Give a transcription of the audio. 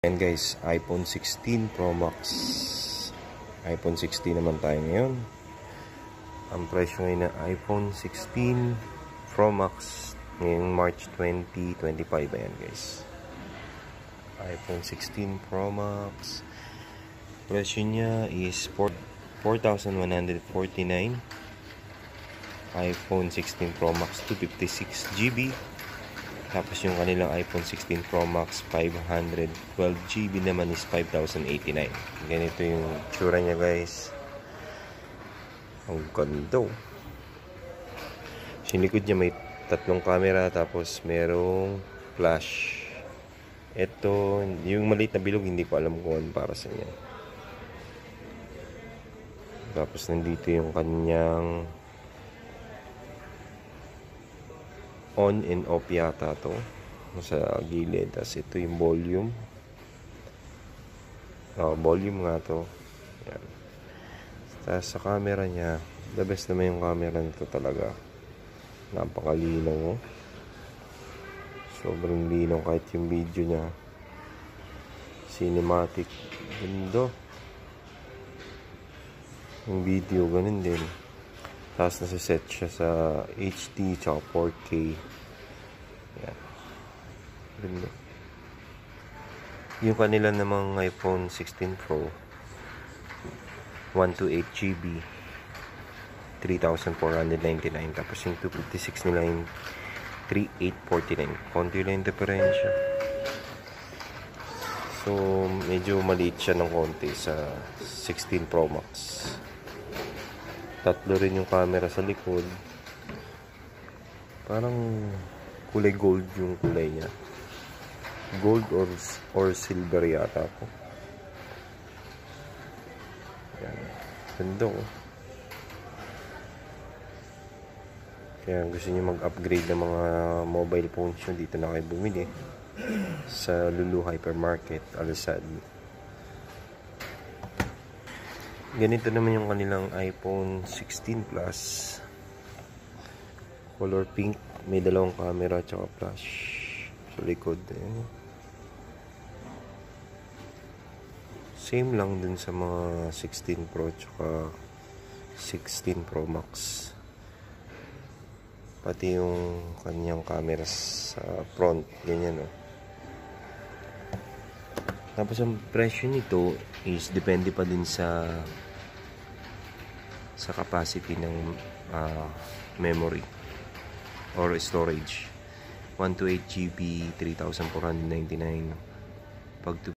Ayan guys, iPhone 16 Pro Max. iPhone 16 naman tayo ngayon. Ang presyo ngayon ng iPhone 16 Pro Max ngayong March 2025. Ayan guys, iPhone 16 Pro Max. Presyo niya is 4,149. iPhone 16 Pro Max 256GB. Tapos yung kanilang iPhone 16 Pro Max 512GB naman is 5,089. Ganito yung tsura niya guys. Ang ganda. Sa likod niya may tatlong camera, tapos merong flash. Ito, yung maliit na bilog, hindi ko alam kung ano para sa niya. Tapos nandito yung kanyang on and off yata to sa gilid. Tapos ito yung volume. Volume nga to. Yan. Tapos sa camera niya, the best naman yung camera nito talaga. Napakalinaw. Sobrang linaw kahit yung video niya. Cinematic. Ganda. Yung video ganun din. Tapos nasa-set siya sa HD tsaka 4K. Yan. Ganda. Yung kanila namang iPhone 16 Pro 128GB 3,499. Tapos yung 256 nila yung 3,849. Konti lang yung diferensya. So medyo maliit siya ng konti sa 16 Pro Max. Tatlo rin yung camera sa likod. Parang kulay gold yung kulay niya. Gold or silver yata po. Yan. Ganda oh. Kaya gusto niyo mag-upgrade ng mga mobile phones nyo, dito na kayo bumili. Sa Lulu Hypermarket, Alisad. Ganito naman yung kanilang iPhone 16 Plus. Color pink. May dalawang camera at flash sa likod. Same lang din sa mga 16 Pro at 16 Pro Max. Pati yung kanyang camera sa front. Ganyan o. Tapos ang presyo nito is depende pa din sa capacity ng memory or storage. 128GB 3,499. Pag